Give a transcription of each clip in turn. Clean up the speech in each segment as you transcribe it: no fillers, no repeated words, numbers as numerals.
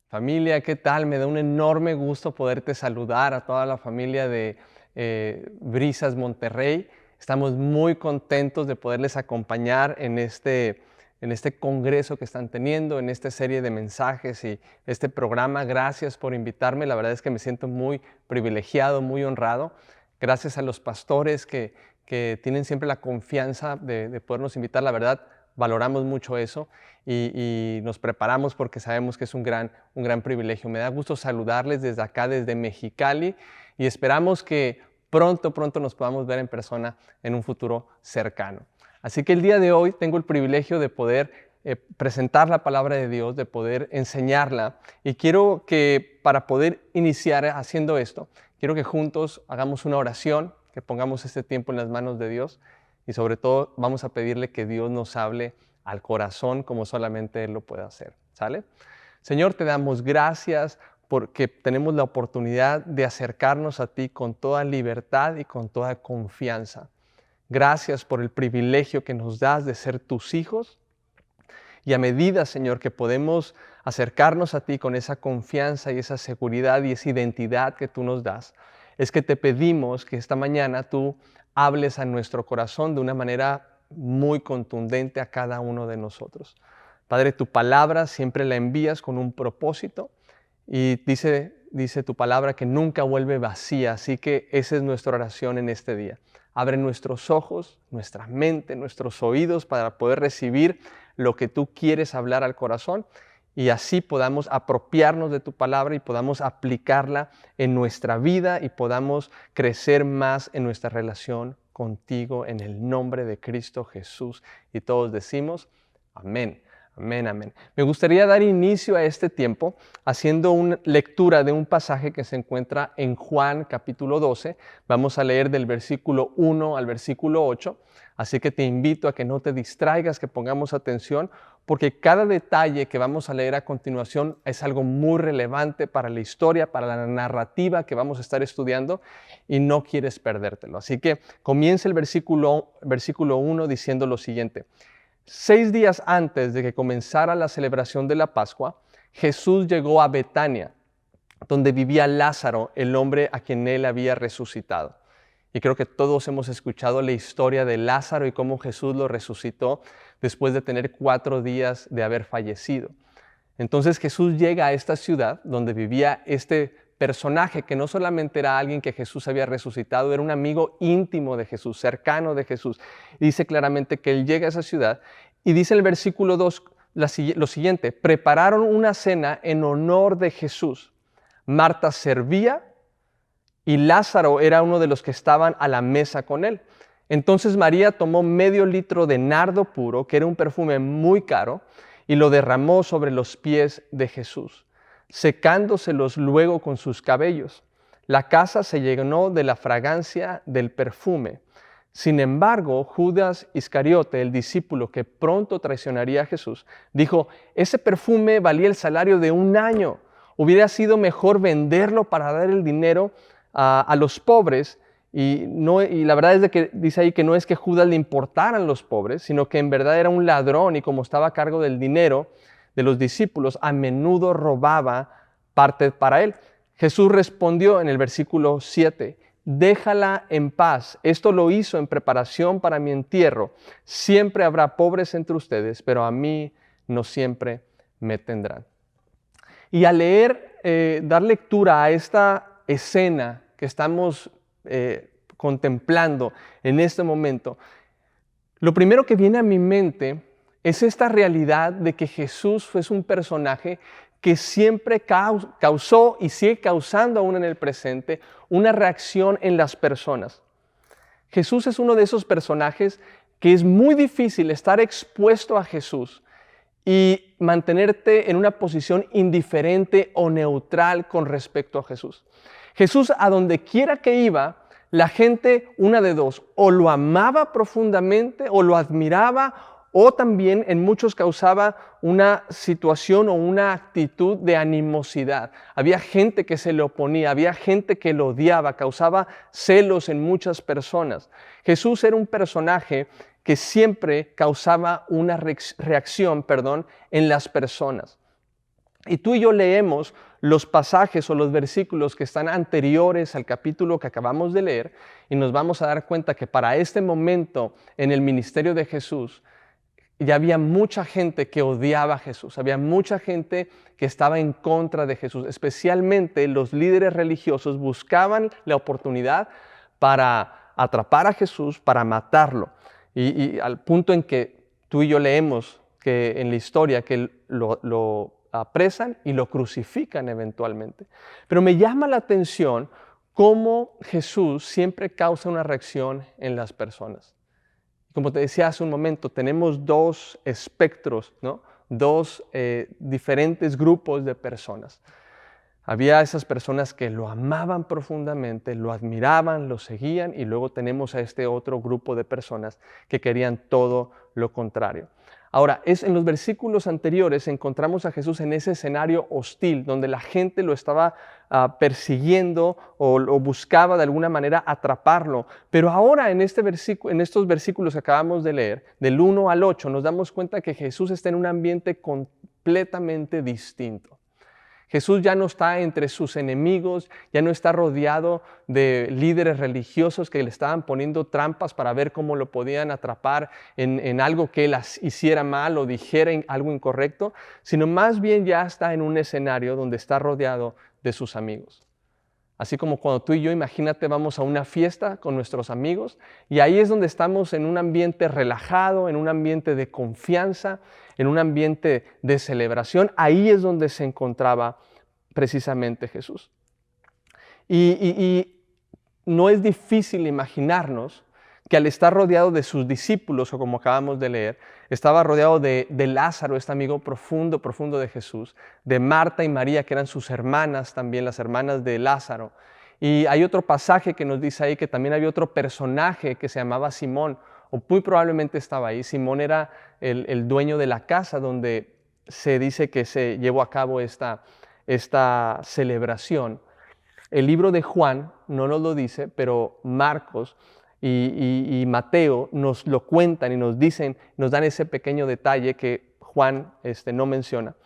Familia, ¿qué tal? Me da un enorme gusto poderte saludar a toda la familia de Brisas Monterrey. Estamos muy contentos de poderles acompañar en este congreso que están teniendo, en esta serie de mensajes y este programa. Gracias por invitarme. La verdad es que me siento muy privilegiado, muy honrado. Gracias a los pastores que tienen siempre la confianza de podernos invitar. La verdad, valoramos mucho eso y nos preparamos porque sabemos que es un gran privilegio. Me da gusto saludarles desde acá, desde Mexicali, y esperamos que pronto nos podamos ver en persona en un futuro cercano. Así que el día de hoy tengo el privilegio de poder presentar la palabra de Dios, de poder enseñarla, y quiero que para poder iniciar haciendo esto, quiero que juntos hagamos una oración, que pongamos este tiempo en las manos de Dios. Y sobre todo vamos a pedirle que Dios nos hable al corazón como solamente Él lo puede hacer. ¿Sale? Señor, te damos gracias porque tenemos la oportunidad de acercarnos a ti con toda libertad y con toda confianza. Gracias por el privilegio que nos das de ser tus hijos. Y a medida, Señor, que podemos acercarnos a ti con esa confianza y esa seguridad y esa identidad que tú nos das, es que te pedimos que esta mañana tú hables a nuestro corazón de una manera muy contundente a cada uno de nosotros. Padre, tu palabra siempre la envías con un propósito y dice tu palabra que nunca vuelve vacía, así que esa es nuestra oración en este día. Abre nuestros ojos, nuestra mente, nuestros oídos para poder recibir lo que tú quieres hablar al corazón y así podamos apropiarnos de tu palabra y podamos aplicarla en nuestra vida y podamos crecer más en nuestra relación contigo en el nombre de Cristo Jesús. Y todos decimos, amén. Amén, amén. Me gustaría dar inicio a este tiempo haciendo una lectura de un pasaje que se encuentra en Juan capítulo 12. Vamos a leer del versículo 1 al versículo 8. Así que te invito a que no te distraigas, que pongamos atención, porque cada detalle que vamos a leer a continuación es algo muy relevante para la historia, para la narrativa que vamos a estar estudiando y no quieres perdértelo. Así que comienza el versículo 1 diciendo lo siguiente. 6 días antes de que comenzara la celebración de la Pascua, Jesús llegó a Betania, donde vivía Lázaro, el hombre a quien él había resucitado. Y creo que todos hemos escuchado la historia de Lázaro y cómo Jesús lo resucitó después de tener 4 días de haber fallecido. Entonces Jesús llega a esta ciudad donde vivía este personaje que no solamente era alguien que Jesús había resucitado, era un amigo íntimo de Jesús, cercano de Jesús. Dice claramente que él llega a esa ciudad y dice el versículo 2 lo siguiente: prepararon una cena en honor de Jesús. Marta servía y Lázaro era uno de los que estaban a la mesa con él. Entonces María tomó medio litro de nardo puro, que era un perfume muy caro, y lo derramó sobre los pies de Jesús, secándoselos luego con sus cabellos. La casa se llenó de la fragancia del perfume. Sin embargo, Judas Iscariote, el discípulo que pronto traicionaría a Jesús, dijo: ese perfume valía el salario de 1 año. Hubiera sido mejor venderlo para dar el dinero a los pobres. Y la verdad es de que dice ahí que no es que Judas le importaran los pobres, sino que en verdad era un ladrón y como estaba a cargo del dinero de los discípulos, a menudo robaba parte para él. Jesús respondió en el versículo 7, déjala en paz, esto lo hizo en preparación para mi entierro. Siempre habrá pobres entre ustedes, pero a mí no siempre me tendrán. Y al leer, dar lectura a esta escena que estamos contemplando en este momento, lo primero que viene a mi mente es esta realidad de que Jesús es un personaje que siempre causó y sigue causando aún en el presente una reacción en las personas. Jesús es uno de esos personajes que es muy difícil estar expuesto a Jesús y mantenerte en una posición indiferente o neutral con respecto a Jesús. Jesús, a donde quiera que iba, la gente, una de dos, o lo amaba profundamente o lo admiraba, o también en muchos causaba una situación o una actitud de animosidad. Había gente que se le oponía, había gente que lo odiaba, causaba celos en muchas personas. Jesús era un personaje que siempre causaba una reacción, en las personas. Y tú y yo leemos los pasajes o los versículos que están anteriores al capítulo que acabamos de leer y nos vamos a dar cuenta que para este momento en el ministerio de Jesús ya había mucha gente que odiaba a Jesús, había mucha gente que estaba en contra de Jesús, especialmente los líderes religiosos buscaban la oportunidad para atrapar a Jesús, para matarlo. Y al punto en que tú y yo leemos que en la historia que lo apresan y lo crucifican eventualmente. Pero me llama la atención cómo Jesús siempre causa una reacción en las personas. Como te decía hace un momento, tenemos dos espectros, ¿no? Dos diferentes grupos de personas. Había esas personas que lo amaban profundamente, lo admiraban, lo seguían, y luego tenemos a este otro grupo de personas que querían todo lo contrario. Ahora, en los versículos anteriores encontramos a Jesús en ese escenario hostil, donde la gente lo estaba persiguiendo o buscaba de alguna manera atraparlo. Pero ahora en estos versículos que acabamos de leer, del 1 al 8, nos damos cuenta que Jesús está en un ambiente completamente distinto. Jesús ya no está entre sus enemigos, ya no está rodeado de líderes religiosos que le estaban poniendo trampas para ver cómo lo podían atrapar en algo que él hiciera mal o dijera algo incorrecto, sino más bien ya está en un escenario donde está rodeado de sus amigos. Así como cuando tú y yo, imagínate, vamos a una fiesta con nuestros amigos y ahí es donde estamos en un ambiente relajado, en un ambiente de confianza, en un ambiente de celebración. Ahí es donde se encontraba precisamente Jesús. Y no es difícil imaginarnos que al estar rodeado de sus discípulos, o como acabamos de leer, estaba rodeado de Lázaro, este amigo profundo, profundo de Jesús, de Marta y María, que eran sus hermanas también, las hermanas de Lázaro. Y hay otro pasaje que nos dice ahí que también había otro personaje que se llamaba Simón, o muy probablemente estaba ahí. Simón era el dueño de la casa donde se dice que se llevó a cabo esta celebración. El libro de Juan no nos lo dice, pero Marcos y Mateo nos lo cuentan y nos dicen, nos dan ese pequeño detalle que Juan no menciona.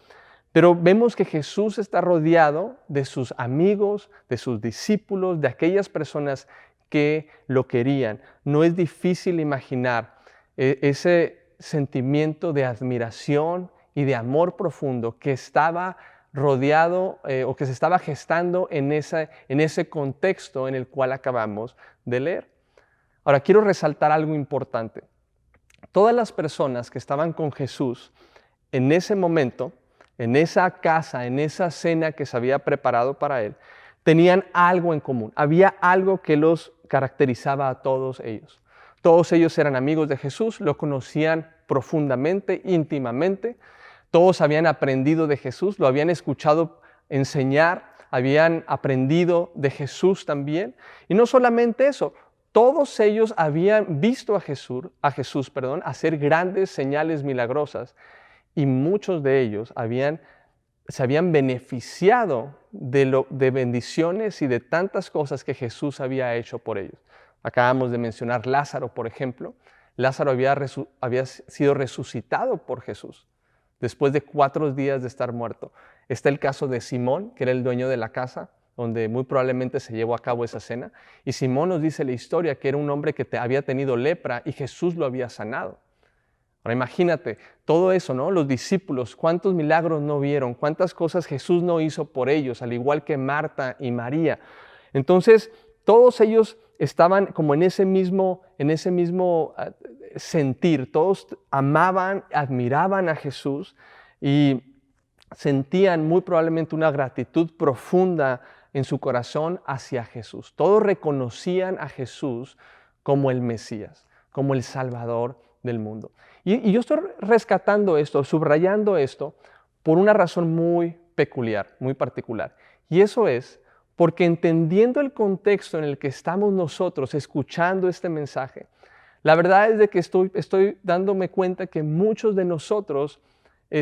Pero vemos que Jesús está rodeado de sus amigos, de sus discípulos, de aquellas personas que lo querían. No es difícil imaginar ese sentimiento de admiración y de amor profundo que estaba rodeado o que se estaba gestando en ese contexto en el cual acabamos de leer. Ahora, quiero resaltar algo importante. Todas las personas que estaban con Jesús en ese momento, en esa casa, en esa cena que se había preparado para él, tenían algo en común. Había algo que los caracterizaba a todos ellos. Todos ellos eran amigos de Jesús, lo conocían profundamente, íntimamente. Todos habían aprendido de Jesús, lo habían escuchado enseñar, habían aprendido de Jesús también. Y no solamente eso, todos ellos habían visto a Jesús hacer grandes señales milagrosas y muchos de ellos se habían beneficiado de bendiciones y de tantas cosas que Jesús había hecho por ellos. Acabamos de mencionar Lázaro, por ejemplo. Lázaro había sido resucitado por Jesús después de 4 días de estar muerto. Está el caso de Simón, que era el dueño de la casa, donde muy probablemente se llevó a cabo esa cena. Y Simón nos dice la historia que era un hombre que había tenido lepra y Jesús lo había sanado. Ahora imagínate, todo eso, ¿no? Los discípulos, cuántos milagros no vieron, cuántas cosas Jesús no hizo por ellos, al igual que Marta y María. Entonces, todos ellos estaban como en ese mismo sentir, todos amaban, admiraban a Jesús y sentían muy probablemente una gratitud profunda en su corazón hacia Jesús. Todos reconocían a Jesús como el Mesías, como el Salvador del mundo. Y yo estoy rescatando esto, subrayando esto, por una razón muy peculiar, muy particular. Y eso es porque entendiendo el contexto en el que estamos nosotros escuchando este mensaje, la verdad es de que estoy dándome cuenta que muchos de nosotros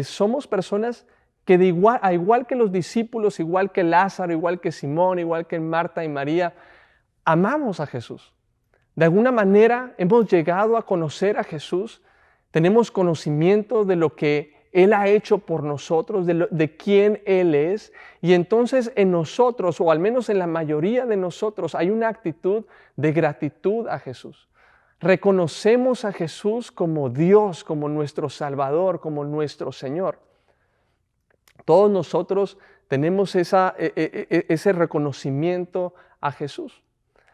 somos personas que igual que los discípulos, igual que Lázaro, igual que Simón, igual que Marta y María, amamos a Jesús. De alguna manera hemos llegado a conocer a Jesús, tenemos conocimiento de lo que Él ha hecho por nosotros, de quién Él es. Y entonces en nosotros, o al menos en la mayoría de nosotros, hay una actitud de gratitud a Jesús. Reconocemos a Jesús como Dios, como nuestro Salvador, como nuestro Señor. Todos nosotros tenemos ese reconocimiento a Jesús,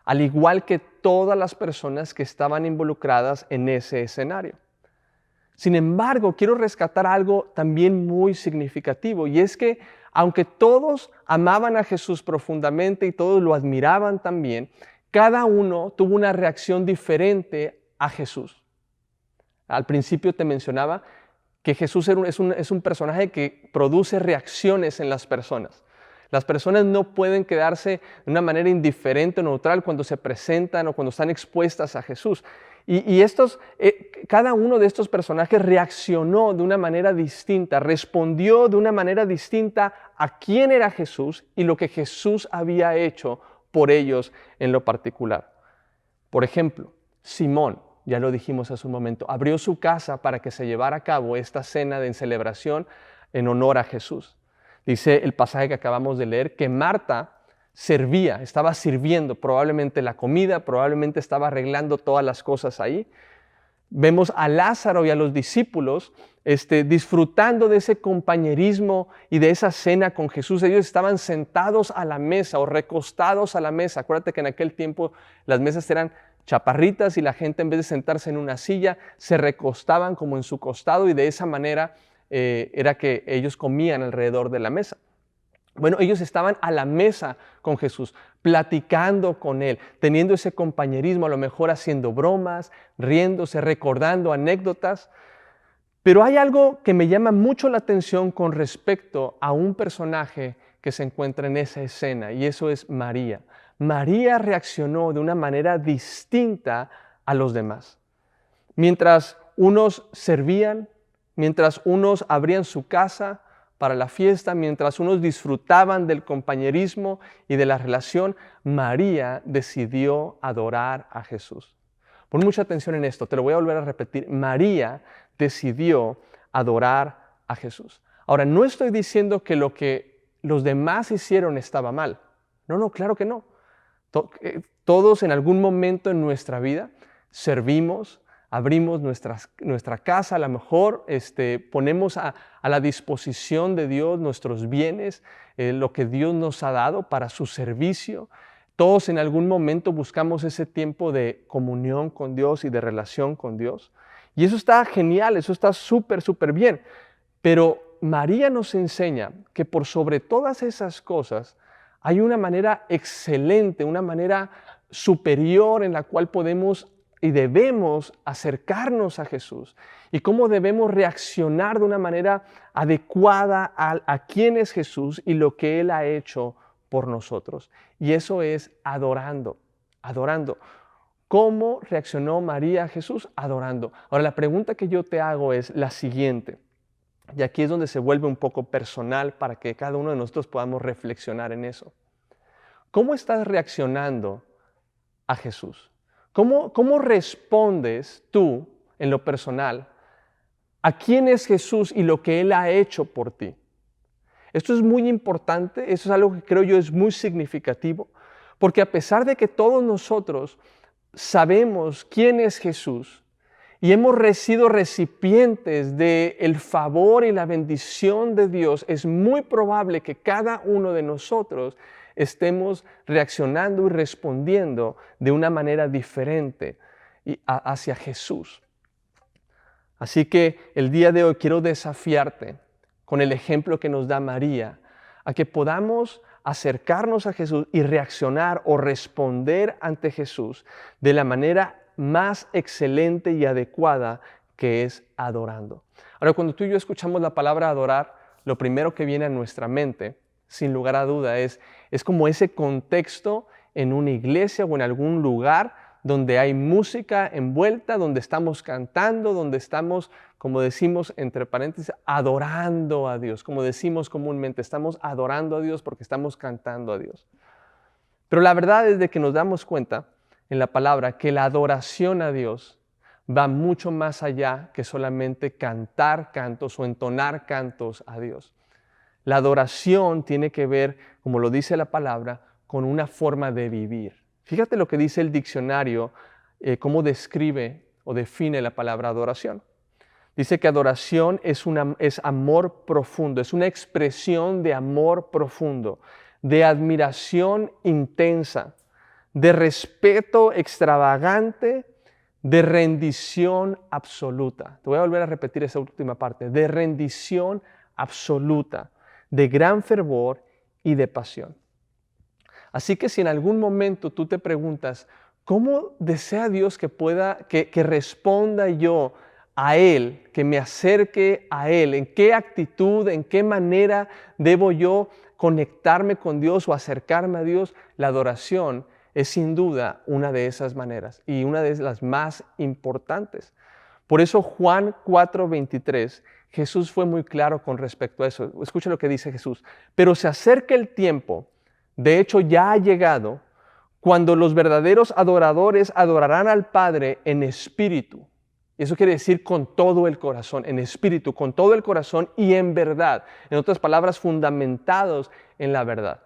al igual que todas las personas que estaban involucradas en ese escenario. Sin embargo, quiero rescatar algo también muy significativo, y es que aunque todos amaban a Jesús profundamente y todos lo admiraban también, cada uno tuvo una reacción diferente a Jesús. Al principio te mencionaba que Jesús es un personaje que produce reacciones en las personas. Las personas no pueden quedarse de una manera indiferente o neutral cuando se presentan o cuando están expuestas a Jesús. Cada uno de estos personajes reaccionó de una manera distinta, respondió de una manera distinta a quién era Jesús y lo que Jesús había hecho por ellos en lo particular. Por ejemplo, Simón, ya lo dijimos hace un momento, abrió su casa para que se llevara a cabo esta cena de celebración en honor a Jesús. Dice el pasaje que acabamos de leer que Marta servía, estaba sirviendo probablemente la comida, probablemente estaba arreglando todas las cosas ahí. Vemos a Lázaro y a los discípulos disfrutando de ese compañerismo y de esa cena con Jesús. Ellos estaban sentados a la mesa o recostados a la mesa. Acuérdate que en aquel tiempo las mesas eran chaparritas y la gente, en vez de sentarse en una silla, se recostaban como en su costado, y de esa manera era que ellos comían alrededor de la mesa. Bueno, ellos estaban a la mesa con Jesús, platicando con Él, teniendo ese compañerismo, a lo mejor haciendo bromas, riéndose, recordando anécdotas. Pero hay algo que me llama mucho la atención con respecto a un personaje que se encuentra en esa escena, y eso es María. María reaccionó de una manera distinta a los demás. Mientras unos servían, mientras unos abrían su casa para la fiesta, mientras unos disfrutaban del compañerismo y de la relación, María decidió adorar a Jesús. Pon mucha atención en esto, te lo voy a volver a repetir. María decidió adorar a Jesús. Ahora, no estoy diciendo que lo que los demás hicieron estaba mal. No, claro que no. Todos en algún momento en nuestra vida servimos, abrimos nuestra casa, a lo mejor ponemos a la disposición de Dios nuestros bienes, lo que Dios nos ha dado para su servicio. Todos en algún momento buscamos ese tiempo de comunión con Dios y de relación con Dios. Y eso está genial, eso está súper bien. Pero María nos enseña que por sobre todas esas cosas hay una manera excelente, una manera superior en la cual podemos y debemos acercarnos a Jesús, y cómo debemos reaccionar de una manera adecuada a quién es Jesús y lo que Él ha hecho por nosotros. Y eso es adorando. ¿Cómo reaccionó María a Jesús? Adorando. Ahora, la pregunta que yo te hago es la siguiente, y aquí es donde se vuelve un poco personal para que cada uno de nosotros podamos reflexionar en eso. ¿Cómo estás reaccionando a Jesús? ¿Cómo respondes tú, en lo personal, a quién es Jesús y lo que Él ha hecho por ti? Esto es muy importante, eso es algo que creo yo es muy significativo, porque a pesar de que todos nosotros sabemos quién es Jesús y hemos sido recipientes del favor y la bendición de Dios, es muy probable que cada uno de nosotros estemos reaccionando y respondiendo de una manera diferente hacia Jesús. Así que el día de hoy quiero desafiarte con el ejemplo que nos da María, a que podamos acercarnos a Jesús y reaccionar o responder ante Jesús de la manera más excelente y adecuada, que es adorando. Ahora, cuando tú y yo escuchamos la palabra adorar, lo primero que viene a nuestra mente, sin lugar a duda, es como ese contexto en una iglesia o en algún lugar donde hay música envuelta, donde estamos cantando, donde estamos, como decimos entre paréntesis, adorando a Dios. Como decimos comúnmente, estamos adorando a Dios porque estamos cantando a Dios. Pero la verdad es de que nos damos cuenta en la palabra que la adoración a Dios va mucho más allá que solamente cantar cantos o entonar cantos a Dios. La adoración tiene que ver, como lo dice la palabra, con una forma de vivir. Fíjate lo que dice el diccionario, cómo describe o define la palabra adoración. Dice que adoración es amor profundo, es una expresión de amor profundo, de admiración intensa, de respeto extravagante, de rendición absoluta. Te voy a volver a repetir esa última parte, de rendición absoluta, de gran fervor y de pasión. Así que si en algún momento tú te preguntas, ¿cómo desea Dios que responda yo a Él, que me acerque a Él? ¿En qué actitud, en qué manera debo yo conectarme con Dios o acercarme a Dios? La adoración es sin duda una de esas maneras y una de las más importantes. Por eso Juan 4:23, Jesús fue muy claro con respecto a eso. Escucha lo que dice Jesús. Pero se acerca el tiempo, de hecho ya ha llegado, cuando los verdaderos adoradores adorarán al Padre en espíritu. Y eso quiere decir con todo el corazón, en espíritu, con todo el corazón y en verdad. En otras palabras, fundamentados en la verdad.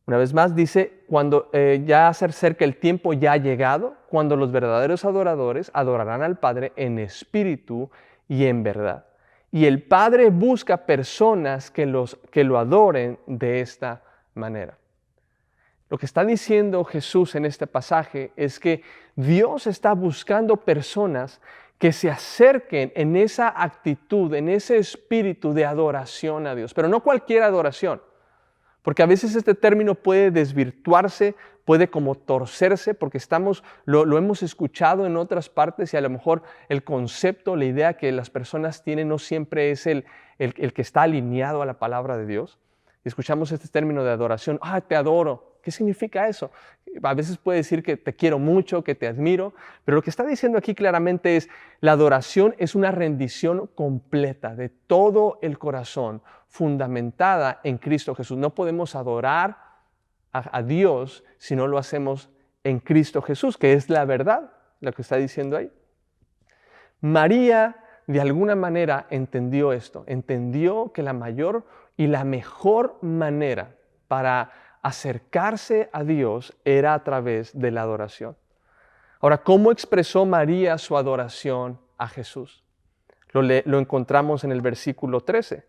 Una vez más dice, cuando ya se acerca el tiempo ya ha llegado, cuando los verdaderos adoradores adorarán al Padre en espíritu y en verdad. Y el Padre busca personas que lo adoren de esta manera. Lo que está diciendo Jesús en este pasaje es que Dios está buscando personas que se acerquen en esa actitud, en ese espíritu de adoración a Dios. Pero no cualquier adoración, porque a veces este término puede desvirtuarse, puede como torcerse, porque lo hemos escuchado en otras partes y a lo mejor el concepto, la idea que las personas tienen no siempre es el que está alineado a la palabra de Dios. Escuchamos este término de adoración, te adoro. ¿Qué significa eso? A veces puede decir que te quiero mucho, que te admiro, pero lo que está diciendo aquí claramente es, la adoración es una rendición completa de todo el corazón, fundamentada en Cristo Jesús. No podemos adorar a Dios si no lo hacemos en Cristo Jesús, que es la verdad, lo que está diciendo ahí. María, de alguna manera, entendió esto, entendió que la mayor y la mejor manera para acercarse a Dios era a través de la adoración. Ahora, ¿cómo expresó María su adoración a Jesús? Lo encontramos en el versículo 13.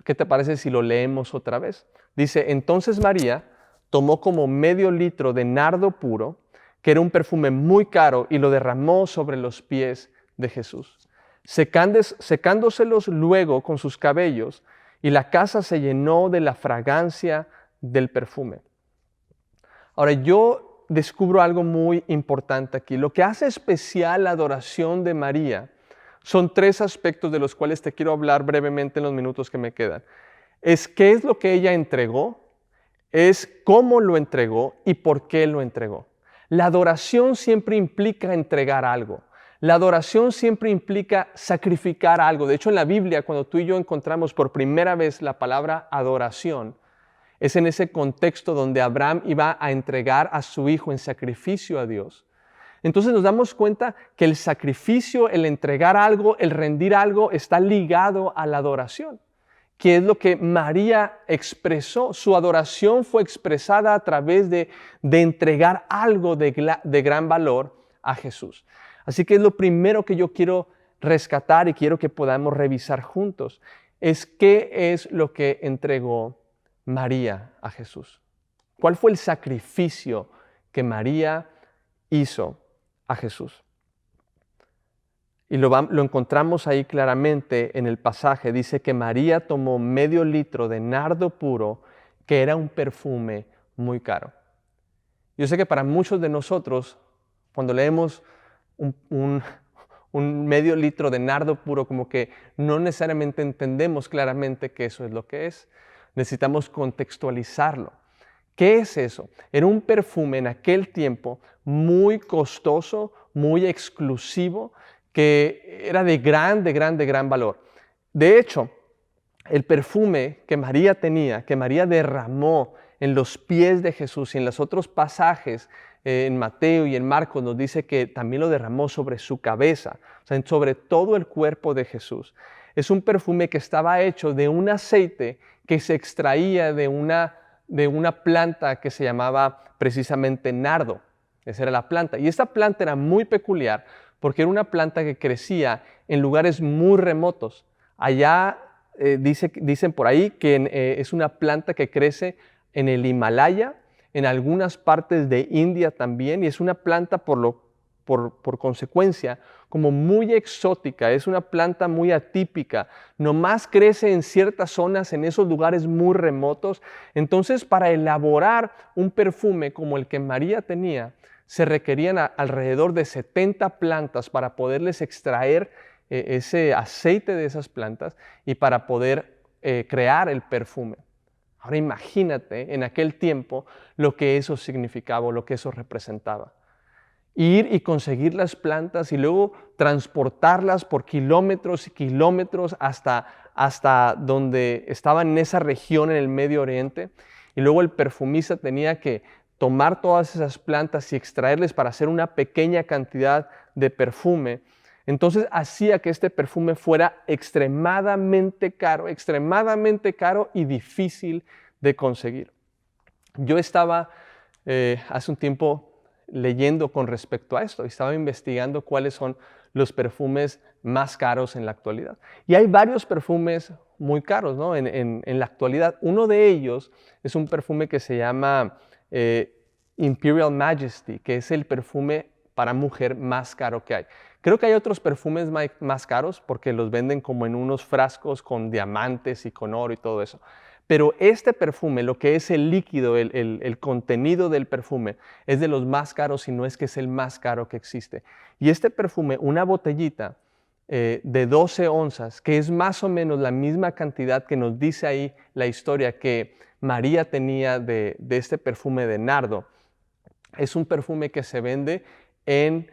¿Qué te parece si lo leemos otra vez? Dice, entonces María tomó como medio litro de nardo puro, que era un perfume muy caro, y lo derramó sobre los pies de Jesús, secándoselos luego con sus cabellos, y la casa se llenó de la fragancia del perfume. Ahora yo descubro algo muy importante aquí. Lo que hace especial la adoración de María son tres aspectos de los cuales te quiero hablar brevemente en los minutos que me quedan. Es qué es lo que ella entregó, es cómo lo entregó y por qué lo entregó. La adoración siempre implica entregar algo. La adoración siempre implica sacrificar algo. De hecho, en la Biblia, cuando tú y yo encontramos por primera vez la palabra adoración, es en ese contexto donde Abraham iba a entregar a su hijo en sacrificio a Dios. Entonces nos damos cuenta que el sacrificio, el entregar algo, el rendir algo está ligado a la adoración, que es lo que María expresó. Su adoración fue expresada a través de entregar algo de gran valor a Jesús. Así que es lo primero que yo quiero rescatar y quiero que podamos revisar juntos, es qué es lo que entregó María a Jesús. ¿Cuál fue el sacrificio que María hizo a Jesús? Y lo encontramos ahí claramente en el pasaje. Dice que María tomó medio litro de nardo puro, que era un perfume muy caro. Yo sé que para muchos de nosotros, cuando leemos un medio litro de nardo puro, como que no necesariamente entendemos claramente que eso es lo que es. Necesitamos contextualizarlo. ¿Qué es eso? Era un perfume en aquel tiempo muy costoso, muy exclusivo, que era de gran valor. De hecho, el perfume que María tenía, que María derramó en los pies de Jesús y en los otros pasajes en Mateo y en Marcos nos dice que también lo derramó sobre su cabeza, o sea, sobre todo el cuerpo de Jesús. Es un perfume que estaba hecho de un aceite que se extraía de una planta que se llamaba precisamente nardo. Esa era la planta. Y esta planta era muy peculiar porque era una planta que crecía en lugares muy remotos. Allá dicen por ahí que es una planta que crece en el Himalaya, en algunas partes de India también, y es una planta por consecuencia como muy exótica, es una planta muy atípica, nomás crece en ciertas zonas, en esos lugares muy remotos. Entonces, para elaborar un perfume como el que María tenía, se requerían alrededor de 70 plantas para poderles extraer ese aceite de esas plantas y para poder crear el perfume. Ahora imagínate en aquel tiempo lo que eso significaba o lo que eso representaba. Ir y conseguir las plantas y luego transportarlas por kilómetros y kilómetros hasta donde estaban en esa región en el Medio Oriente. Y luego el perfumista tenía que tomar todas esas plantas y extraerles para hacer una pequeña cantidad de perfume. Entonces hacía que este perfume fuera extremadamente caro y difícil de conseguir. Yo estaba hace un tiempo leyendo con respecto a esto, estaba investigando cuáles son los perfumes más caros en la actualidad. Y hay varios perfumes muy caros, ¿no? en la actualidad. Uno de ellos es un perfume que se llama Imperial Majesty, que es el perfume para mujer más caro que hay. Creo que hay otros perfumes más caros porque los venden como en unos frascos con diamantes y con oro y todo eso. Pero este perfume, lo que es el líquido, el contenido del perfume, es de los más caros, si no es que es el más caro que existe. Y este perfume, una botellita de 12 onzas, que es más o menos la misma cantidad que nos dice ahí la historia que María tenía de este perfume de nardo, es un perfume que se vende en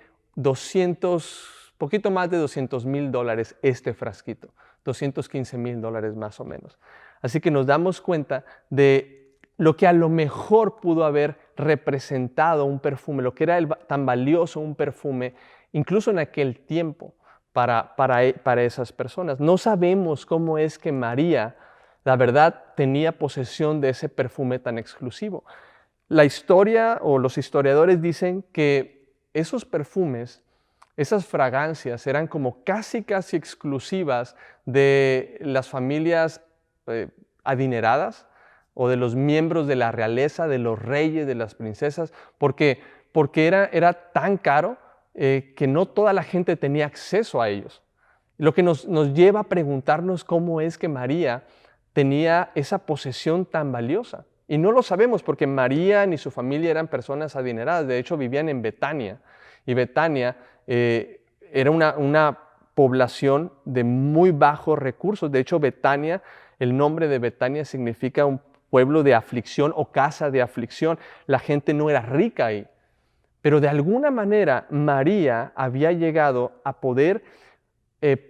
poquito más de $200,000 este frasquito, $215,000 más o menos. Así que nos damos cuenta de lo que a lo mejor pudo haber representado un perfume, lo que era tan valioso un perfume, incluso en aquel tiempo para esas personas. No sabemos cómo es que María, la verdad, tenía posesión de ese perfume tan exclusivo. La historia o los historiadores dicen que esos perfumes, esas fragancias eran como casi exclusivas de las familias adineradas o de los miembros de la realeza, de los reyes, de las princesas, porque era tan caro que no toda la gente tenía acceso a ellos. Lo que nos lleva a preguntarnos cómo es que María tenía esa posesión tan valiosa. Y no lo sabemos porque María ni su familia eran personas adineradas, de hecho vivían en Betania. Y Betania era una población de muy bajos recursos. De hecho, Betania, el nombre de Betania significa un pueblo de aflicción o casa de aflicción. La gente no era rica ahí. Pero de alguna manera María había llegado a poder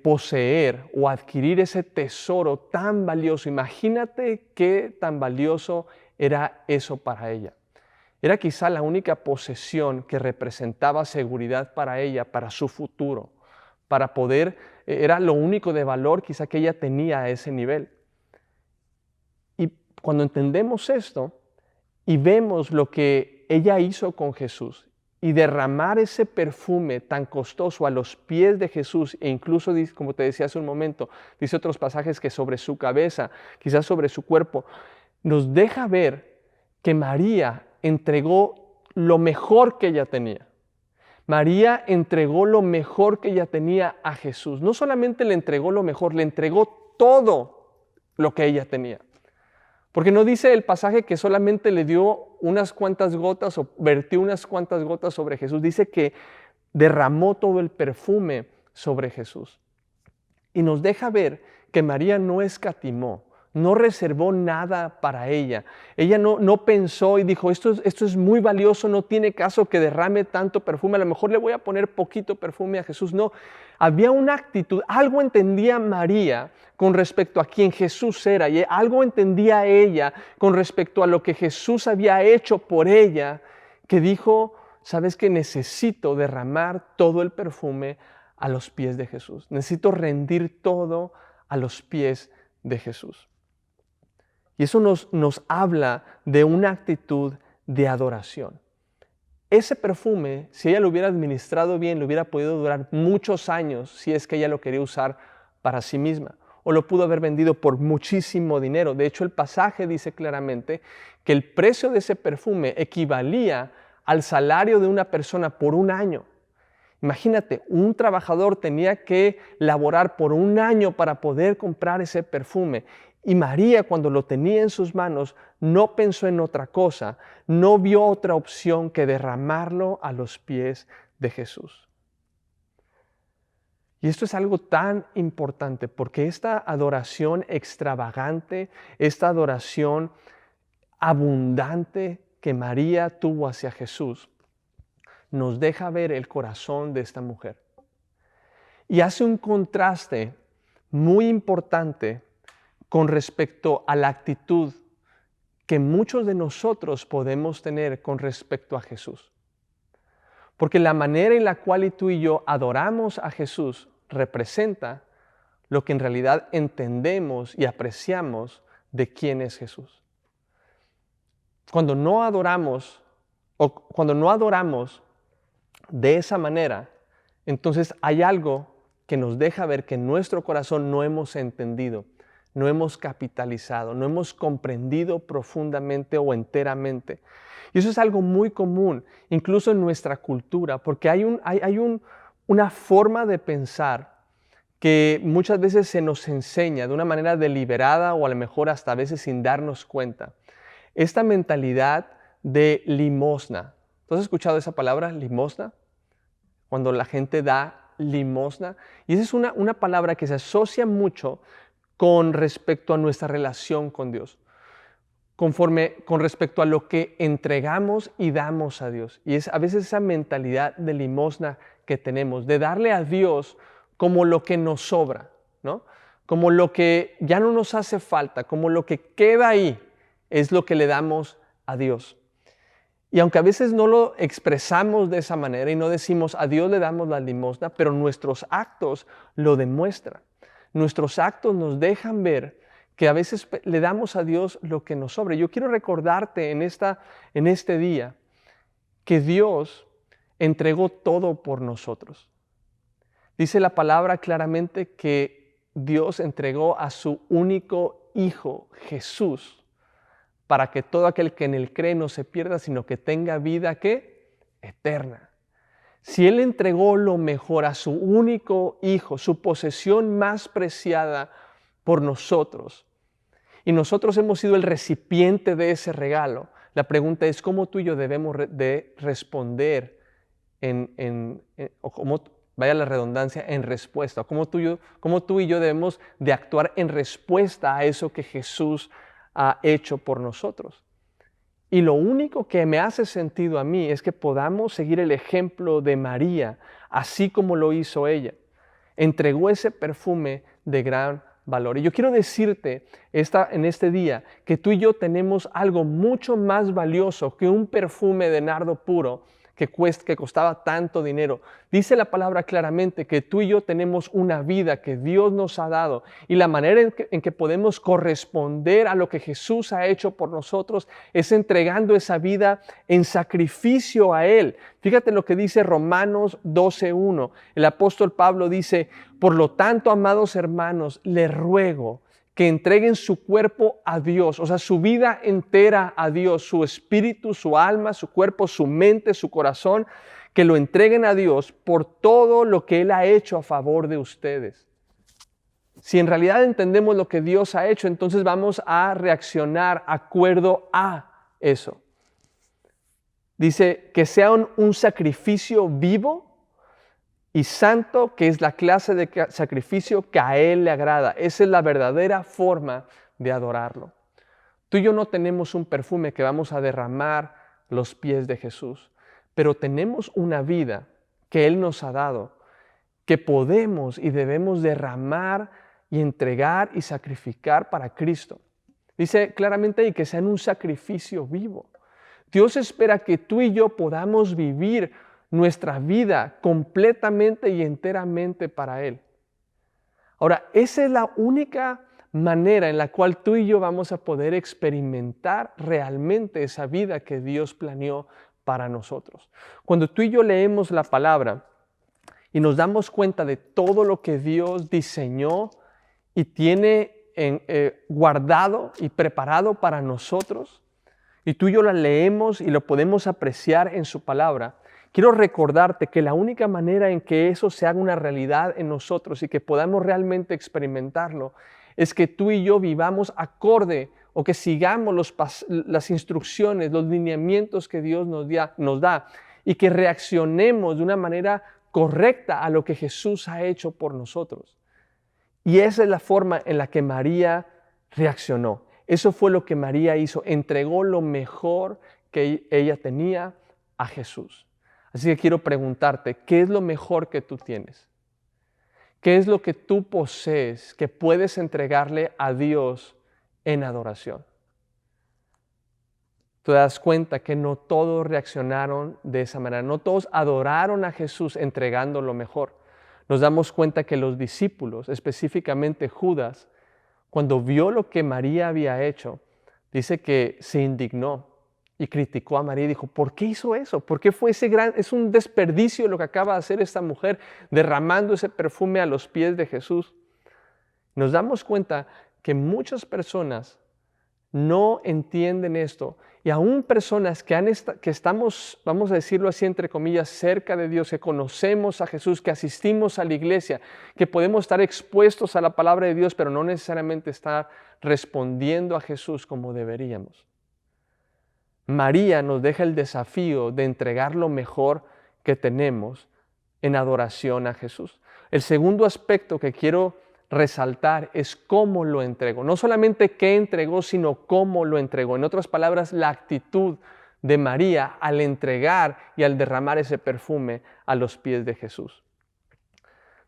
poseer o adquirir ese tesoro tan valioso. Imagínate qué tan valioso era eso para ella. Era quizá la única posesión que representaba seguridad para ella, para su futuro, para poder, era lo único de valor quizá que ella tenía a ese nivel. Y cuando entendemos esto y vemos lo que ella hizo con Jesús y derramar ese perfume tan costoso a los pies de Jesús, e incluso, como te decía hace un momento, dice otros pasajes que sobre su cabeza, quizás sobre su cuerpo, nos deja ver que María entregó lo mejor que ella tenía. María entregó lo mejor que ella tenía a Jesús. No solamente le entregó lo mejor, le entregó todo lo que ella tenía. Porque no dice el pasaje que solamente le dio unas cuantas gotas o vertió unas cuantas gotas sobre Jesús. Dice que derramó todo el perfume sobre Jesús. Y nos deja ver que María no escatimó, no reservó nada para ella. Ella no pensó y dijo, esto es muy valioso, no tiene caso que derrame tanto perfume, a lo mejor le voy a poner poquito perfume a Jesús. No, había una actitud, algo entendía María con respecto a quién Jesús era y algo entendía ella con respecto a lo que Jesús había hecho por ella, que dijo, ¿sabes qué? Necesito derramar todo el perfume a los pies de Jesús. Necesito rendir todo a los pies de Jesús. Y eso nos habla de una actitud de adoración. Ese perfume, si ella lo hubiera administrado bien, le hubiera podido durar muchos años si es que ella lo quería usar para sí misma. O lo pudo haber vendido por muchísimo dinero. De hecho, el pasaje dice claramente que el precio de ese perfume equivalía al salario de una persona por un año. Imagínate, un trabajador tenía que laborar por un año para poder comprar ese perfume. Y María, cuando lo tenía en sus manos, no pensó en otra cosa, no vio otra opción que derramarlo a los pies de Jesús. Y esto es algo tan importante porque esta adoración extravagante, esta adoración abundante que María tuvo hacia Jesús, nos deja ver el corazón de esta mujer. Y hace un contraste muy importante con respecto a la actitud que muchos de nosotros podemos tener con respecto a Jesús. Porque la manera en la cual tú y yo adoramos a Jesús representa lo que en realidad entendemos y apreciamos de quién es Jesús. Cuando no adoramos de esa manera, entonces hay algo que nos deja ver que en nuestro corazón no hemos entendido, no hemos capitalizado, no hemos comprendido profundamente o enteramente. Y eso es algo muy común, incluso en nuestra cultura, porque hay una forma de pensar que muchas veces se nos enseña de una manera deliberada o a lo mejor hasta a veces sin darnos cuenta. Esta mentalidad de limosna. ¿Tú has escuchado esa palabra, limosna? Cuando la gente da limosna. Y esa es una palabra que se asocia mucho con respecto a nuestra relación con Dios. Con respecto a lo que entregamos y damos a Dios. Y es a veces esa mentalidad de limosna que tenemos, de darle a Dios como lo que nos sobra, ¿no? Como lo que ya no nos hace falta, como lo que queda ahí es lo que le damos a Dios. Y aunque a veces no lo expresamos de esa manera y no decimos a Dios le damos la limosna, pero nuestros actos lo demuestran. Nuestros actos nos dejan ver que a veces le damos a Dios lo que nos sobra. Yo quiero recordarte en este día que Dios entregó todo por nosotros. Dice la palabra claramente que Dios entregó a su único Hijo, Jesús, para que todo aquel que en Él cree no se pierda, sino que tenga vida, ¿qué? Eterna. Si Él entregó lo mejor a su único Hijo, su posesión más preciada por nosotros, y nosotros hemos sido el recipiente de ese regalo, la pregunta es cómo tú y yo debemos de responder o cómo, vaya la redundancia, en respuesta, cómo tú y yo debemos de actuar en respuesta a eso que Jesús ha hecho por nosotros. Y lo único que me hace sentido a mí es que podamos seguir el ejemplo de María, así como lo hizo ella. Entregó ese perfume de gran valor. Y yo quiero decirte en este día que tú y yo tenemos algo mucho más valioso que un perfume de nardo puro que costaba tanto dinero. Dice la palabra claramente que tú y yo tenemos una vida que Dios nos ha dado y la manera en que podemos corresponder a lo que Jesús ha hecho por nosotros es entregando esa vida en sacrificio a Él. Fíjate lo que dice Romanos 12:1. El apóstol Pablo dice, por lo tanto, amados hermanos, les ruego que entreguen su cuerpo a Dios, o sea, su vida entera a Dios, su espíritu, su alma, su cuerpo, su mente, su corazón, que lo entreguen a Dios por todo lo que Él ha hecho a favor de ustedes. Si en realidad entendemos lo que Dios ha hecho, entonces vamos a reaccionar acuerdo a eso. Dice que sea un sacrificio vivo y santo, que es la clase de sacrificio que a Él le agrada. Esa es la verdadera forma de adorarlo. Tú y yo no tenemos un perfume que vamos a derramar los pies de Jesús, pero tenemos una vida que Él nos ha dado, que podemos y debemos derramar y entregar y sacrificar para Cristo. Dice claramente ahí que sea un sacrificio vivo. Dios espera que tú y yo podamos vivir nuestra vida completamente y enteramente para Él. Ahora, esa es la única manera en la cual tú y yo vamos a poder experimentar realmente esa vida que Dios planeó para nosotros. Cuando tú y yo leemos la palabra y nos damos cuenta de todo lo que Dios diseñó y tiene guardado y preparado para nosotros, y tú y yo la leemos y lo podemos apreciar en su palabra, quiero recordarte que la única manera en que eso se haga una realidad en nosotros y que podamos realmente experimentarlo es que tú y yo vivamos acorde o que sigamos las instrucciones, los lineamientos que Dios nos da y que reaccionemos de una manera correcta a lo que Jesús ha hecho por nosotros. Y esa es la forma en la que María reaccionó. Eso fue lo que María hizo, entregó lo mejor que ella tenía a Jesús. Así que quiero preguntarte, ¿qué es lo mejor que tú tienes? ¿Qué es lo que tú posees que puedes entregarle a Dios en adoración? Te das cuenta que no todos reaccionaron de esa manera, no todos adoraron a Jesús entregando lo mejor. Nos damos cuenta que los discípulos, específicamente Judas, cuando vio lo que María había hecho, dice que se indignó y criticó a María y dijo, ¿por qué hizo eso? ¿Por qué fue es un desperdicio lo que acaba de hacer esta mujer derramando ese perfume a los pies de Jesús? Nos damos cuenta que muchas personas no entienden esto y aún personas que estamos, vamos a decirlo así entre comillas, cerca de Dios, que conocemos a Jesús, que asistimos a la iglesia, que podemos estar expuestos a la palabra de Dios, pero no necesariamente estar respondiendo a Jesús como deberíamos. María nos deja el desafío de entregar lo mejor que tenemos en adoración a Jesús. El segundo aspecto que quiero resaltar es cómo lo entregó. No solamente qué entregó, sino cómo lo entregó. En otras palabras, la actitud de María al entregar y al derramar ese perfume a los pies de Jesús.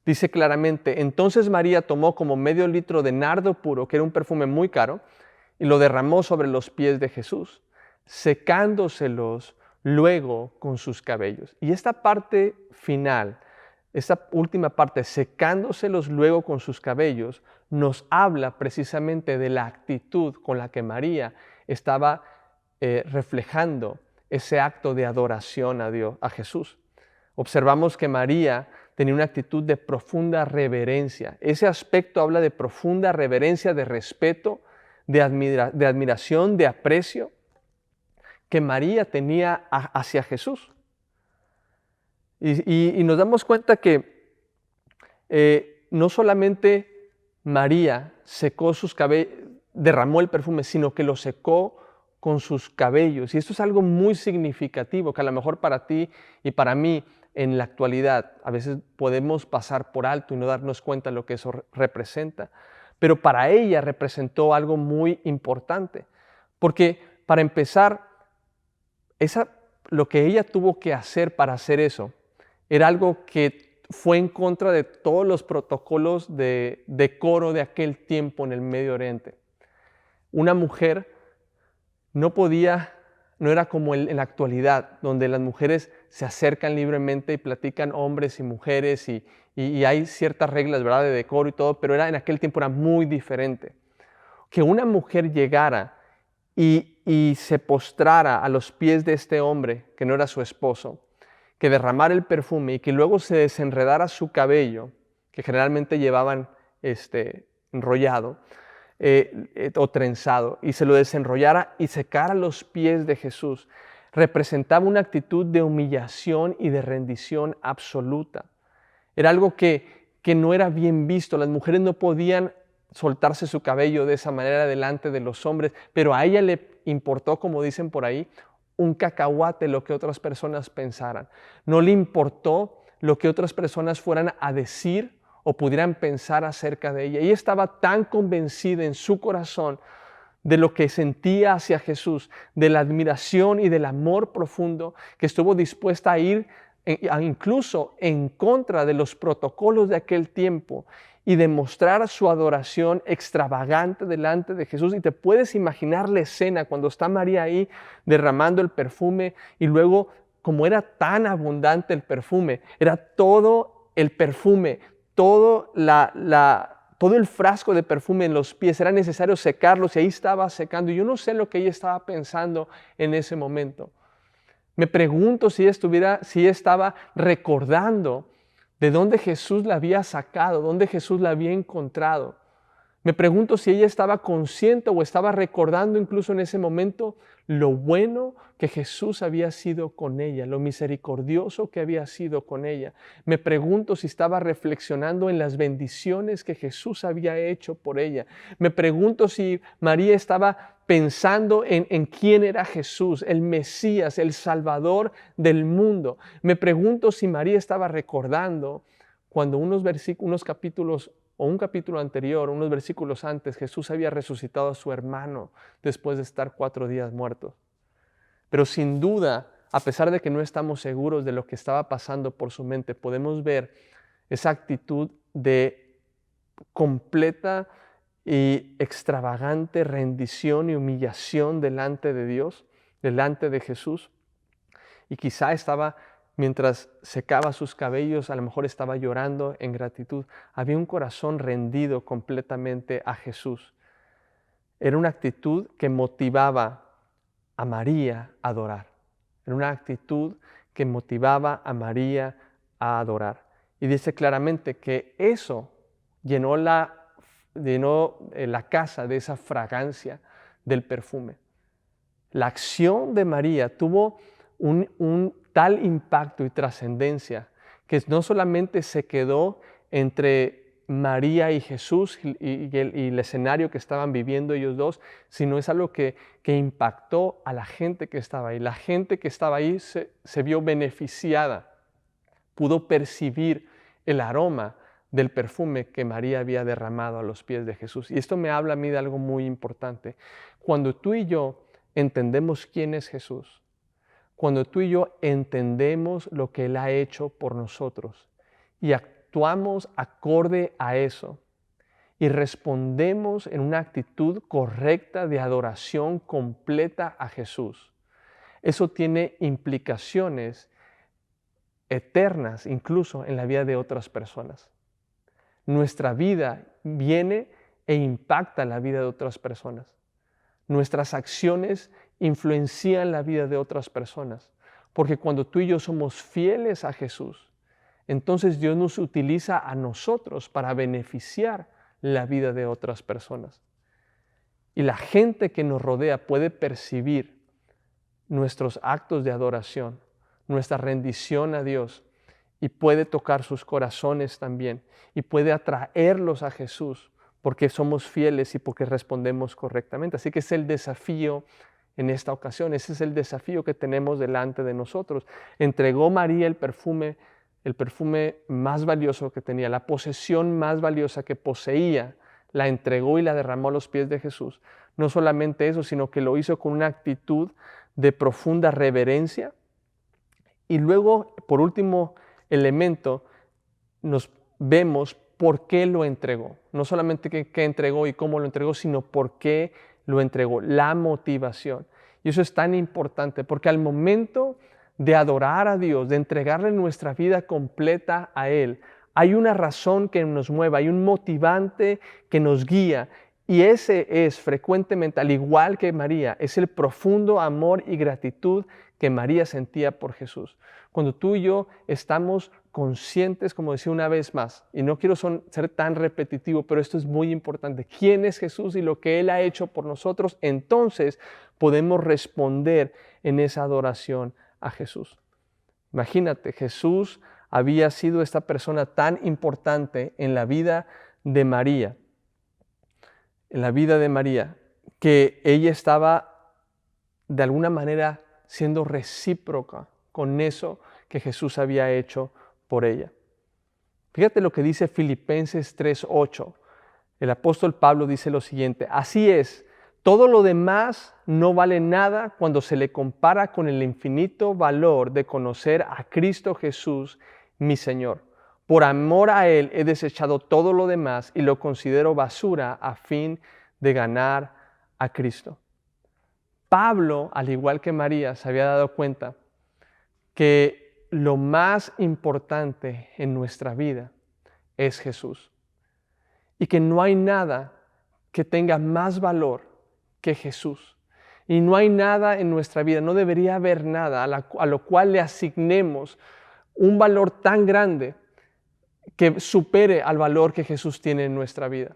Dice claramente, entonces María tomó como medio litro de nardo puro, que era un perfume muy caro, y lo derramó sobre los pies de Jesús, secándoselos luego con sus cabellos. Y esta parte final, esta última parte, secándoselos luego con sus cabellos, nos habla precisamente de la actitud con la que María estaba reflejando ese acto de adoración a Dios, a Jesús. Observamos que María tenía una actitud de profunda reverencia. Ese aspecto habla de profunda reverencia, de respeto, de admiración, de aprecio que María tenía hacia Jesús. Y nos damos cuenta que no solamente María secó sus cabellos, derramó el perfume, sino que lo secó con sus cabellos. Y esto es algo muy significativo que a lo mejor para ti y para mí en la actualidad a veces podemos pasar por alto y no darnos cuenta de lo que eso representa. Pero para ella representó algo muy importante. Porque para empezar, lo que ella tuvo que hacer para hacer eso era algo que fue en contra de todos los protocolos de decoro de aquel tiempo en el Medio Oriente. Una mujer no era como en la actualidad, donde las mujeres se acercan libremente y platican hombres y mujeres y hay ciertas reglas, ¿verdad?, de decoro y todo, pero en aquel tiempo era muy diferente. Que una mujer llegara y se postrara a los pies de este hombre, que no era su esposo, que derramara el perfume y que luego se desenredara su cabello, que generalmente llevaban enrollado o trenzado, y se lo desenrollara y secara los pies de Jesús, representaba una actitud de humillación y de rendición absoluta. Era algo que no era bien visto. Las mujeres no podían soltarse su cabello de esa manera delante de los hombres, pero a ella le importó, como dicen por ahí, un cacahuate lo que otras personas pensaran. No le importó lo que otras personas fueran a decir o pudieran pensar acerca de ella. Ella estaba tan convencida en su corazón de lo que sentía hacia Jesús, de la admiración y del amor profundo, que estuvo dispuesta a ir incluso en contra de los protocolos de aquel tiempo y demostrar su adoración extravagante delante de Jesús. Y te puedes imaginar la escena cuando está María ahí derramando el perfume y luego, como era tan abundante el perfume, era todo el perfume, todo el frasco de perfume en los pies, era necesario secarlos y ahí estaba secando. Yo no sé lo que ella estaba pensando en ese momento. Me pregunto si estaba recordando de dónde Jesús la había sacado, dónde Jesús la había encontrado. Me pregunto si ella estaba consciente o estaba recordando incluso en ese momento lo bueno que Jesús había sido con ella, lo misericordioso que había sido con ella. Me pregunto si estaba reflexionando en las bendiciones que Jesús había hecho por ella. Me pregunto si María estaba pensando en quién era Jesús, el Mesías, el Salvador del mundo. Me pregunto si María estaba recordando cuando unos capítulos o un capítulo anterior, unos versículos antes, Jesús había resucitado a su hermano después de estar 4 días muertos. Pero sin duda, a pesar de que no estamos seguros de lo que estaba pasando por su mente, podemos ver esa actitud de completa y extravagante rendición y humillación delante de Dios, delante de Jesús. Y quizá estaba, mientras secaba sus cabellos, a lo mejor estaba llorando en gratitud. Había un corazón rendido completamente a Jesús. Era una actitud que motivaba a María a adorar. Era una actitud que motivaba a María a adorar. Y dice claramente que eso llenó la casa de esa fragancia del perfume. La acción de María tuvo un tal impacto y trascendencia que no solamente se quedó entre María y Jesús y el escenario que estaban viviendo ellos dos, sino es algo que impactó a la gente que estaba ahí. La gente que estaba ahí se vio beneficiada, pudo percibir el aroma del perfume que María había derramado a los pies de Jesús. Y esto me habla a mí de algo muy importante. Cuando tú y yo entendemos quién es Jesús, cuando tú y yo entendemos lo que Él ha hecho por nosotros y actuamos acorde a eso y respondemos en una actitud correcta de adoración completa a Jesús, eso tiene implicaciones eternas incluso en la vida de otras personas. Nuestra vida viene e impacta la vida de otras personas. Nuestras acciones influencian la vida de otras personas, porque cuando tú y yo somos fieles a Jesús, entonces Dios nos utiliza a nosotros para beneficiar la vida de otras personas. Y la gente que nos rodea puede percibir nuestros actos de adoración, nuestra rendición a Dios, y puede tocar sus corazones también, y puede atraerlos a Jesús, porque somos fieles y porque respondemos correctamente. Así que es el desafío en esta ocasión, ese es el desafío que tenemos delante de nosotros. Entregó María el perfume más valioso que tenía, la posesión más valiosa que poseía, la entregó y la derramó a los pies de Jesús. No solamente eso, sino que lo hizo con una actitud de profunda reverencia. Y luego, por último elemento, nos vemos por qué lo entregó. No solamente qué entregó y cómo lo entregó, sino por qué lo entregó, la motivación. Y eso es tan importante, porque al momento de adorar a Dios, de entregarle nuestra vida completa a Él, hay una razón que nos mueva, hay un motivante que nos guía. Y ese es frecuentemente, al igual que María, es el profundo amor y gratitud que María sentía por Jesús. Cuando tú y yo estamos conscientes, como decía una vez más, y no quiero ser tan repetitivo, pero esto es muy importante, quién es Jesús y lo que Él ha hecho por nosotros, entonces podemos responder en esa adoración a Jesús. Imagínate, Jesús había sido esta persona tan importante en la vida de María, que ella estaba de alguna manera siendo recíproca con eso que Jesús había hecho por ella. Fíjate lo que dice Filipenses 3:8. El apóstol Pablo dice lo siguiente: así es, todo lo demás no vale nada cuando se le compara con el infinito valor de conocer a Cristo Jesús, mi Señor. Por amor a Él he desechado todo lo demás y lo considero basura a fin de ganar a Cristo. Pablo, al igual que María, se había dado cuenta que lo más importante en nuestra vida es Jesús y que no hay nada que tenga más valor que Jesús. Y no hay nada en nuestra vida, no debería haber nada a lo cual le asignemos un valor tan grande que supere al valor que Jesús tiene en nuestra vida.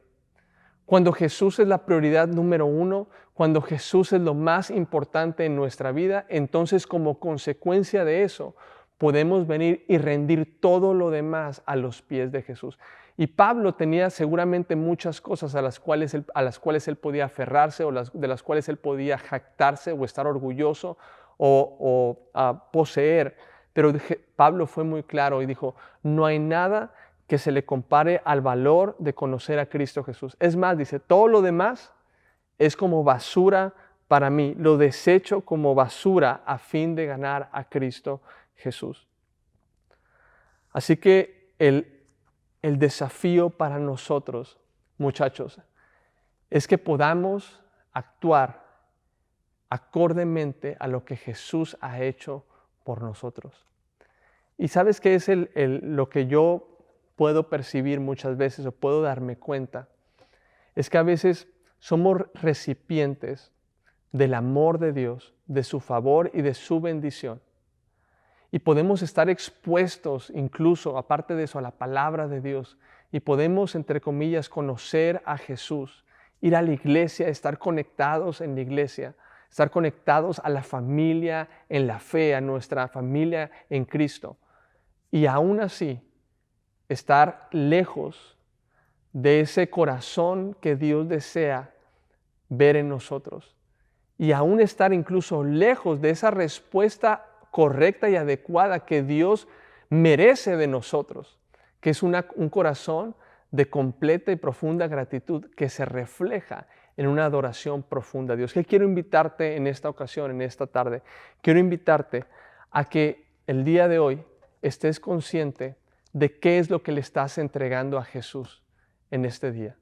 Cuando Jesús es la prioridad número uno, cuando Jesús es lo más importante en nuestra vida, entonces como consecuencia de eso podemos venir y rendir todo lo demás a los pies de Jesús. Y Pablo tenía seguramente muchas cosas a las cuales él podía aferrarse o de las cuales él podía jactarse o estar orgulloso o poseer. Pero Pablo fue muy claro y dijo, no hay nada que se le compare al valor de conocer a Cristo Jesús. Es más, dice, todo lo demás es como basura para mí. Lo desecho como basura a fin de ganar a Cristo Jesús. Así que el desafío para nosotros, muchachos, es que podamos actuar acordemente a lo que Jesús ha hecho por nosotros. ¿Y sabes qué es lo que yo puedo percibir muchas veces o puedo darme cuenta? Es que a veces somos recipientes del amor de Dios, de su favor y de su bendición. Y podemos estar expuestos incluso, aparte de eso, a la palabra de Dios. Y podemos, entre comillas, conocer a Jesús, ir a la iglesia, estar conectados en la iglesia, estar conectados a la familia en la fe, a nuestra familia en Cristo. Y aún así, estar lejos de ese corazón que Dios desea ver en nosotros. Y aún estar incluso lejos de esa respuesta correcta y adecuada que Dios merece de nosotros, que es un corazón de completa y profunda gratitud que se refleja en una adoración profunda a Dios. ¿Qué quiero invitarte en esta ocasión, en esta tarde? Quiero invitarte a que el día de hoy estés consciente de qué es lo que le estás entregando a Jesús en este día.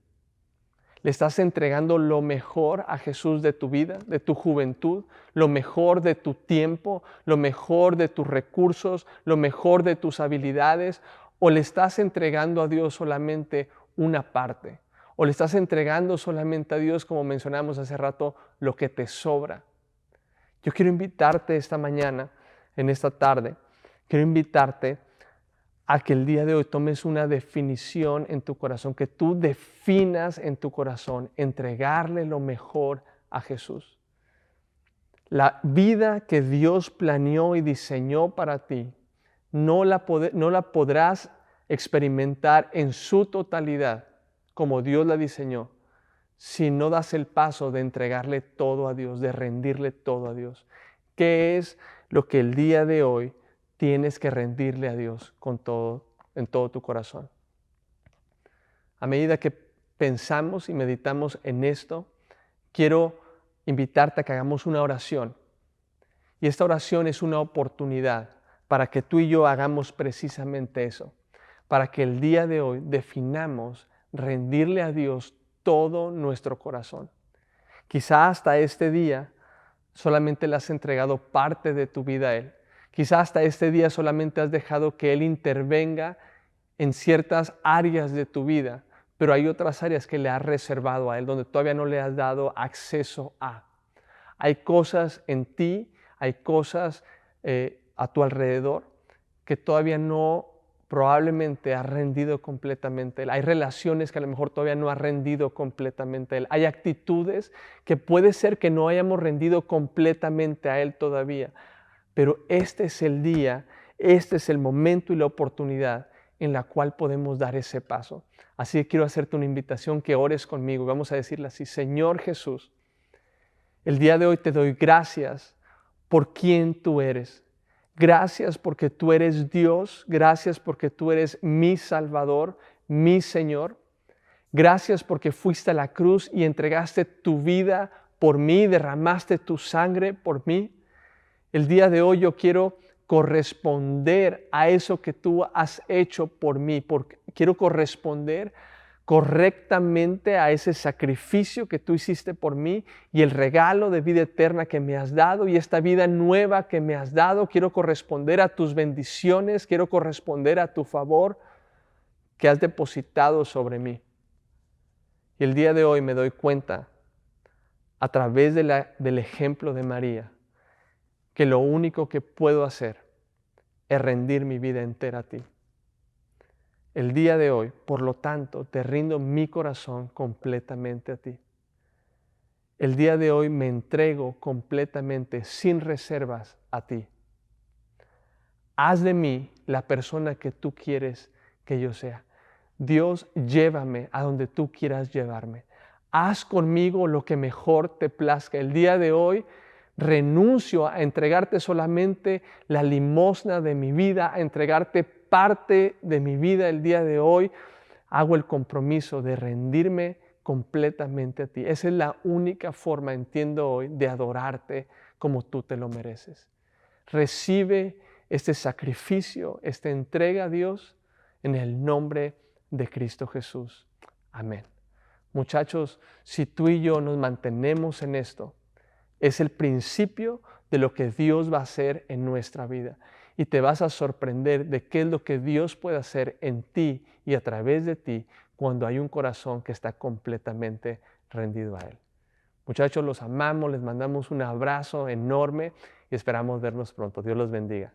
¿Le estás entregando lo mejor a Jesús de tu vida, de tu juventud, lo mejor de tu tiempo, lo mejor de tus recursos, lo mejor de tus habilidades? ¿O le estás entregando a Dios solamente una parte? ¿O le estás entregando solamente a Dios, como mencionamos hace rato, lo que te sobra? Yo quiero invitarte esta mañana, en esta tarde, quiero invitarte a que el día de hoy tomes una definición en tu corazón, que tú definas en tu corazón entregarle lo mejor a Jesús. La vida que Dios planeó y diseñó para ti, no la podrás experimentar en su totalidad como Dios la diseñó, si no das el paso de entregarle todo a Dios, de rendirle todo a Dios. ¿Qué es lo que el día de hoy tienes que rendirle a Dios en todo tu corazón? A medida que pensamos y meditamos en esto, quiero invitarte a que hagamos una oración. Y esta oración es una oportunidad para que tú y yo hagamos precisamente eso, para que el día de hoy definamos rendirle a Dios todo nuestro corazón. Quizá hasta este día solamente le has entregado parte de tu vida a Él. Quizá hasta este día solamente has dejado que Él intervenga en ciertas áreas de tu vida, pero hay otras áreas que le has reservado a Él, donde todavía no le has dado acceso a. Hay cosas en ti, hay cosas a tu alrededor que todavía no probablemente has rendido completamente a Él. Hay relaciones que a lo mejor todavía no has rendido completamente a Él. Hay actitudes que puede ser que no hayamos rendido completamente a Él todavía. Pero este es el día, este es el momento y la oportunidad en la cual podemos dar ese paso. Así que quiero hacerte una invitación que ores conmigo. Vamos a decirle así: Señor Jesús, el día de hoy te doy gracias por quien tú eres. Gracias porque tú eres Dios. Gracias porque tú eres mi Salvador, mi Señor. Gracias porque fuiste a la cruz y entregaste tu vida por mí, derramaste tu sangre por mí. El día de hoy yo quiero corresponder a eso que tú has hecho por mí, quiero corresponder correctamente a ese sacrificio que tú hiciste por mí y el regalo de vida eterna que me has dado y esta vida nueva que me has dado. Quiero corresponder a tus bendiciones, quiero corresponder a tu favor que has depositado sobre mí. Y el día de hoy me doy cuenta, a través del ejemplo de María, que lo único que puedo hacer es rendir mi vida entera a ti. El día de hoy, por lo tanto, te rindo mi corazón completamente a ti. El día de hoy me entrego completamente, sin reservas, a ti. Haz de mí la persona que tú quieres que yo sea. Dios, llévame a donde tú quieras llevarme. Haz conmigo lo que mejor te plazca. El día de hoy renuncio a entregarte solamente la limosna de mi vida, a entregarte parte de mi vida el día de hoy. Hago el compromiso de rendirme completamente a ti. Esa es la única forma, entiendo hoy, de adorarte como tú te lo mereces. Recibe este sacrificio, esta entrega a Dios en el nombre de Cristo Jesús. Amén. Muchachos, si tú y yo nos mantenemos en esto, es el principio de lo que Dios va a hacer en nuestra vida. Y te vas a sorprender de qué es lo que Dios puede hacer en ti y a través de ti cuando hay un corazón que está completamente rendido a Él. Muchachos, los amamos, les mandamos un abrazo enorme y esperamos vernos pronto. Dios los bendiga.